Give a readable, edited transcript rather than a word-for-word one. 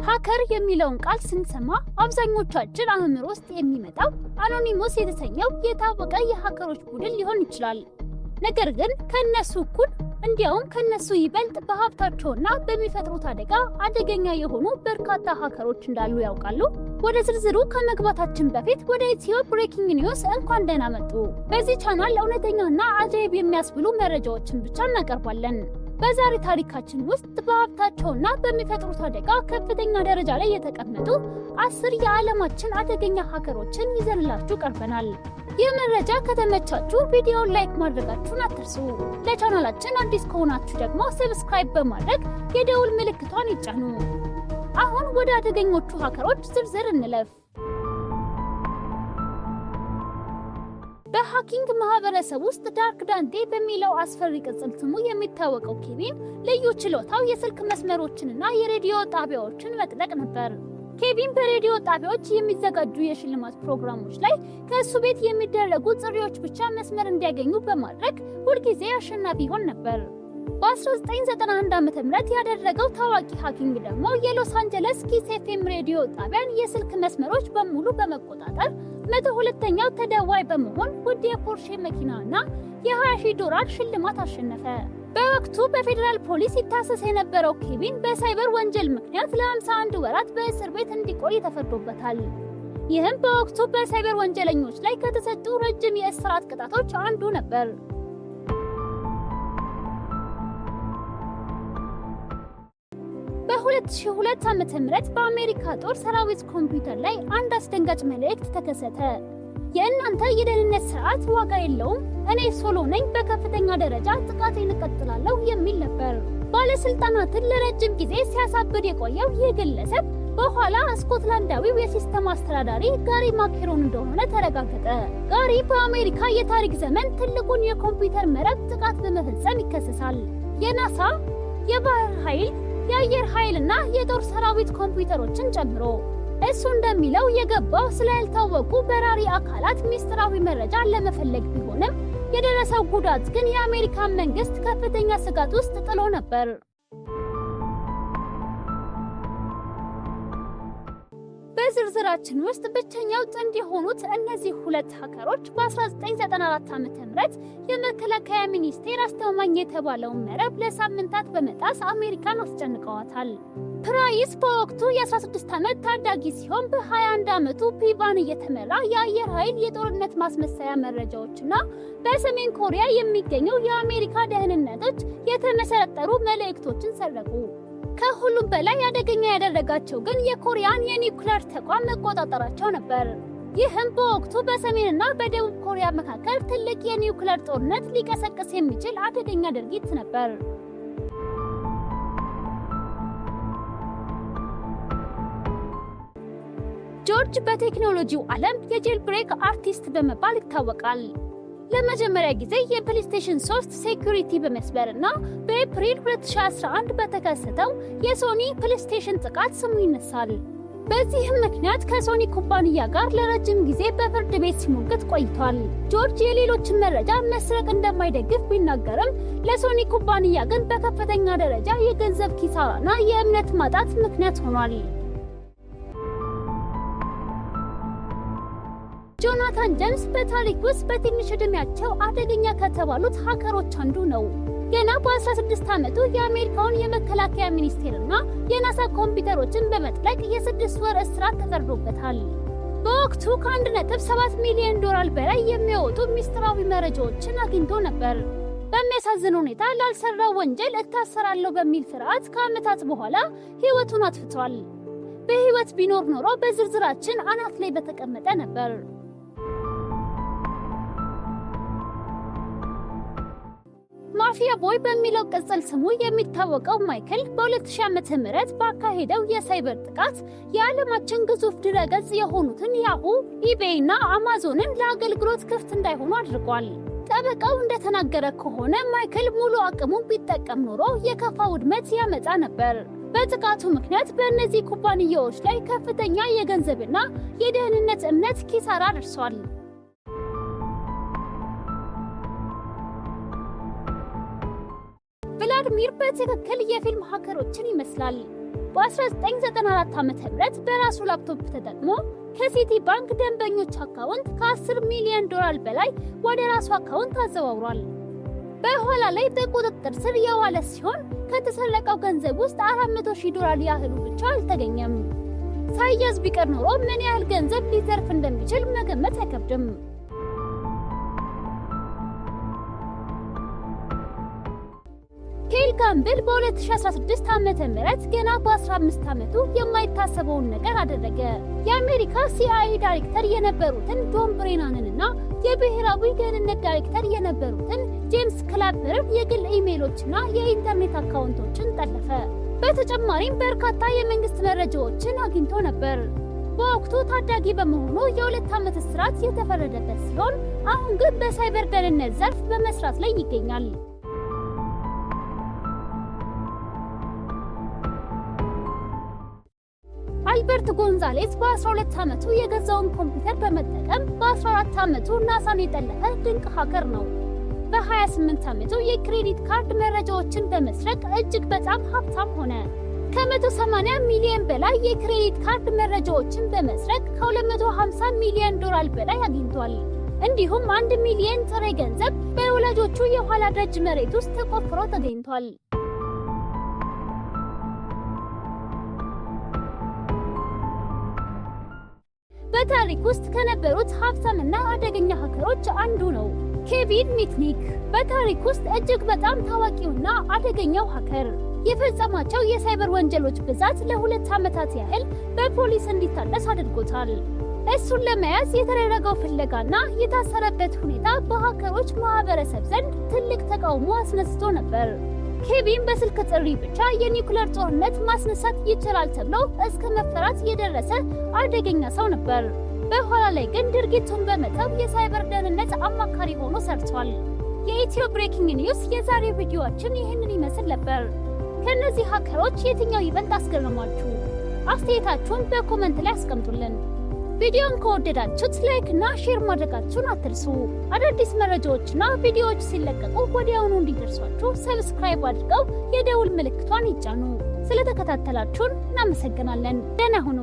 ሃከር የሚለውን ቃል ስንሰማ አብዛኞቻችን አእምሮ ውስጥ የሚመጣው አኖኒሞስ የተሰኘው የታወቀ የሃከሮች ቡድን ሊሆን ይችላል። ነገር ግን ከነሱ እኩል እንዲያውም ከነሱ ይበልጥ በሀብታቸውና በሚፈጥሩት አደጋ አደገኛ የሆኑ በርካታ ሃከሮች እንዳሉ ያውቃሉ? ወደ ዝርዝሩ ከመግባታችን በፊት ወደ ኢትዮ ብሬኪንግ ኒውስ እንኳን ደህና መጡ። በዚህ ቻናል እውነተኛና አጃይብ የሚያስብሉ መረጃዎችን ብቻ እናቀርባለን። በዛሬ ታሪካችን ውስጥ በሀብታቸውና በሚፈጥሩት አደጋ ከፍተኛ ደረጃ ላይ የተቀመጡ 10 የዓለማችን አደገኛ ሃከሮችን ይዘንላችሁ ቀርበናል። ይህ መረጃ ከተመቻችሁ ቪዲዮውን ላይክ ማድረጋችሁን አትርሱ። ለቻናላችን አዲስ ከሆናችሁ ደግሞ ሰብስክራይብ በማድረግ የደውል ምልክቷን ይጫኑ። አሁን ወደ አደገኞቹ ሃከሮች ዝርዝር እንለፍ። በሃኪንግ ማህበረሰብ ውስጥ ዳርክ ዳንቴ በሚለው አስፈሪ ቅጽል ስሙ የሚታወቀው ኬቪን ልዩ ችሎታው የስልክ መስመሮችንና የሬዲዮ ጣቢያዎችን መጥለቅ ነበር። ኬቪን በሬዲዮ ጣቢያዎች የሚዘጋጁ የሽልማት ፕሮግራሞች ላይ ከእሱ ቤት የሚደረጉ ጥሪዎች ብቻ መስመር እንዲያገኙ በማድረግ ሁልጊዜ አሸናፊ ይሆን ነበር። በ1991 ዓ.ም ያደረገው ታዋቂ ሃኪንግ ደግሞ የሎስ አንጀለስ ኪስ ኤፍኤም ሬዲዮ ጣቢያን የስልክ መስመሮች በሙሉ በመቆጣጠር 102ኛው ተደዋይ በመሆን ውድ የፖርሼ መኪናና $20,000 ሽልማት አሸነፈ። በወቅቱ በፌዴራል ፖሊስ ይታሰስ የነበረው ኬቪን በሳይበር ወንጀል ምክንያት ለ51 ወራት በእስር ቤት እንዲቆይ ተፈርዶበታል። ይህም በወቅቱ በሳይበር ወንጀለኞች ላይ ከተሰጡ ረጅም የእስራት ቅጣቶች አንዱ ነበር። በ2002 ዓ.ም በአሜሪካ ጦር ሰራዊት ኮምፒውተር ላይ አንድ አስደንጋጭ መልእክት ተከሰተ። የእናንተ የደህንነት ስርዓት ዋጋ የለውም፣ እኔ ሶሎ ነኝ፣ በከፍተኛ ደረጃ ጥቃቴን እቀጥላለሁ የሚል ነበር። ባለስልጣናትን ለረጅም ጊዜ ሲያሳብድ የቆየው ይህ ግለሰብ በኋላ ስኮትላንዳዊው የሲስተም አስተዳዳሪ ጋሪ ማኬሮን እንደሆነ ተረጋገጠ። ጋሪ በአሜሪካ የታሪክ ዘመን ትልቁን የኮምፒውተር መረብ ጥቃት በመፈጸም ይከሰሳል። የናሳ፣ የባህር ኃይል፣ የአየር ኃይልና የጦር ሰራዊት ኮምፒውተሮችን ጨምሮ እሱ እንደሚለው የገባው ስለ ያልታወቁ በራሪ አካላት ሚስጥራዊ መረጃ ለመፈለግ ቢሆንም የደረሰው ጉዳት ግን የአሜሪካን መንግስት ከፍተኛ ስጋት ውስጥ ጥሎ ነበር። በዝርዝራችን ውስጥ ብቸኛው ጥንድ የሆኑት እነዚህ ሁለት ሃከሮች በ1994 ዓ.ም የመከላከያ ሚኒስቴር አስተማማኝ የተባለውን መረብ ለሳምንታት በመጣስ አሜሪካን አስጨንቀዋታል። ፕራይስ በወቅቱ የ16 ዓመት ታዳጊ ሲሆን በ21 ዓመቱ ፒቫን እየተመራ የአየር ኃይል የጦርነት ማስመሰያ መረጃዎችና በሰሜን ኮሪያ የሚገኘው የአሜሪካ ደህንነቶች የተመሰረጠሩ መልእክቶችን ሰረቁ። ከሁሉም በላይ አደገኛ ያደረጋቸው ግን የኮሪያን የኒውክሌር ተቋም መቆጣጠራቸው ነበር። ይህም በወቅቱ በሰሜንና በደቡብ ኮሪያ መካከል ትልቅ የኒውክሌር ጦርነት ሊቀሰቅስ የሚችል አደገኛ ድርጊት ነበር። ጆርጅ በቴክኖሎጂው ዓለም የጄል ብሬክ አርቲስት በመባል ይታወቃል። ለመጀመሪያ ጊዜ የፕሌይስቴሽን 3 ሴኩሪቲ በመስበርና በኤፕሪል 2011 በተከሰተው የሶኒ ፕሌይስቴሽን ጥቃት ስሙ ይነሳል። በዚህም ምክንያት ከሶኒ ኩባንያ ጋር ለረጅም ጊዜ በፍርድ ቤት ሲሞግት ቆይቷል። ጆርጅ የሌሎችን መረጃ መስረቅ እንደማይደግፍ ቢናገርም ለሶኒ ኩባንያ ግን በከፍተኛ ደረጃ የገንዘብ ኪሳራና የእምነት ማጣት ምክንያት ሆኗል። ጆናታን ጄምስ በታሪክ ውስጥ በትንሽ ዕድሜያቸው አደገኛ ከተባሉት ሃከሮች አንዱ ነው። ገና በ16 ዓመቱ የአሜሪካውን የመከላከያ ሚኒስቴርና የናሳ ኮምፒውተሮችን በመጥለቅ የ6 ወር እስራት ተፈርዶበታል። በወቅቱ ከ1.7 ሚሊዮን ዶላር በላይ የሚያወጡ ሚስጥራዊ መረጃዎችን አግኝቶ ነበር። በሚያሳዝን ሁኔታ ላልሰራው ወንጀል እታሰራለሁ በሚል ፍርሃት ከዓመታት በኋላ ሕይወቱን አጥፍቷል። በሕይወት ቢኖር ኖሮ በዝርዝራችን አናት ላይ በተቀመጠ ነበር። ማፊያ ቦይ በሚለው ቅጽል ስሙ የሚታወቀው ማይክል በ2000 ዓ.ም ባካሄደው የሳይበር ጥቃት የዓለማችን ግዙፍ ድረገጽ የሆኑትን ያሁ፣ ኢቤይ እና አማዞንን ለአገልግሎት ክፍት እንዳይሆኑ አድርጓል። ጠበቃው እንደተናገረ ከሆነ ማይክል ሙሉ አቅሙን ቢጠቀም ኖሮ የከፋ ውድመት ያመጣ ነበር። በጥቃቱ ምክንያት በእነዚህ ኩባንያዎች ላይ ከፍተኛ የገንዘብና የደህንነት እምነት ኪሳራ ደርሷል። ቭላድሚር በትክክል የፊልም ሃከሮችን ይመስላል። በ1994 ዓ.ም በራሱ ላፕቶፕ ተጠቅሞ ከሲቲ ባንክ ደንበኞች አካውንት ከ10 ሚሊዮን ዶላር በላይ ወደ ራሱ አካውንት አዘዋውሯል። በኋላ ላይ በቁጥጥር ስር የዋለ ሲሆን ከተሰረቀው ገንዘብ ውስጥ 400,000 ዶላር ያህሉ ብቻ አልተገኘም። ሳይያዝ ቢቀር ኖሮ ምን ያህል ገንዘብ ሊዘርፍ እንደሚችል መገመት አይከብድም። ኬል ጋምብል በ2016 ዓ.ም ገና በ15 ዓመቱ የማይታሰበውን ነገር አደረገ። የአሜሪካ CIA ዳይሬክተር የነበሩትን ጆን ብሬናንንና የብሔራዊ ደህንነት ዳይሬክተር የነበሩትን ጄምስ ክላፐርን የግል ኢሜይሎችና የኢንተርኔት አካውንቶችን ጠለፈ። በተጨማሪም በርካታ የመንግስት መረጃዎችን አግኝቶ ነበር። በወቅቱ ታዳጊ በመሆኑ የ2 ዓመት እስራት የተፈረደበት ሲሆን አሁን ግን በሳይበር ደህንነት ዘርፍ በመስራት ላይ ይገኛል። አልበርት ጎንዛሌስ በ12 ዓመቱ የገዛውን ኮምፒውተር በመጠቀም በ14 ዓመቱ ናሳን የጠለፈ ድንቅ ሃከር ነው። በ28 ዓመቱ የክሬዲት ካርድ መረጃዎችን በመስረቅ እጅግ በጣም ሀብታም ሆነ። ከ180 ሚሊዮን በላይ የክሬዲት ካርድ መረጃዎችን በመስረቅ ከ250 ሚሊዮን ዶላር በላይ አግኝቷል። እንዲሁም 1 ሚሊዮን ጥሬ ገንዘብ በወላጆቹ የኋላ ደጅ መሬት ውስጥ ተቆፍሮ ተገኝቷል። በታሪክ ውስጥ ከነበሩት ሀብታምና አደገኛ ሃከሮች አንዱ ነው። ኬቪን ሚትኒክ በታሪክ ውስጥ እጅግ በጣም ታዋቂውና አደገኛው ሃከር የፈጸማቸው የሳይበር ወንጀሎች ብዛት ለ2 ዓመታት ያህል በፖሊስ እንዲታደስ አድርጎታል። እሱን ለመያዝ የተደረገው ፍለጋና የታሰረበት ሁኔታ በሃከሮች ማህበረሰብ ዘንድ ትልቅ ተቃውሞ አስነስቶ ነበር። ኬቪን በስልክ ጥሪ ብቻ የኒውክሌር ጦርነት ማስነሳት ይችላል ተብሎ እስከ መፈራት የደረሰ አደገኛ ሰው ነበር። በኋላ ላይ ግን ድርጊቱን በመተው የሳይበር ደህንነት አማካሪ ሆኖ ሰርቷል። የኢትዮ ብሬኪንግ ኒውስ የዛሬ ቪዲዮአችን ይህንን ይመስል ነበር። ከነዚህ ሃከሮች የትኛው ይበልጥ አስገረማችሁ? አስተያየታችሁን በኮመንት ላይ አስቀምጡልን። ቪዲዮን ከወደዳችሁት ላይክ እና ሼር ማድረጋችሁን አትርሱ። አዳዲስ መረጃዎችና ቪዲዮዎች ሲለቀቁ ወዲያውኑ እንዲደርሷችሁ ሰብስክራይብ አድርገው የደውል ምልክቷን ይጫኑ። ስለተከታተላችሁን እናመሰግናለን። ደህና ሁኑ።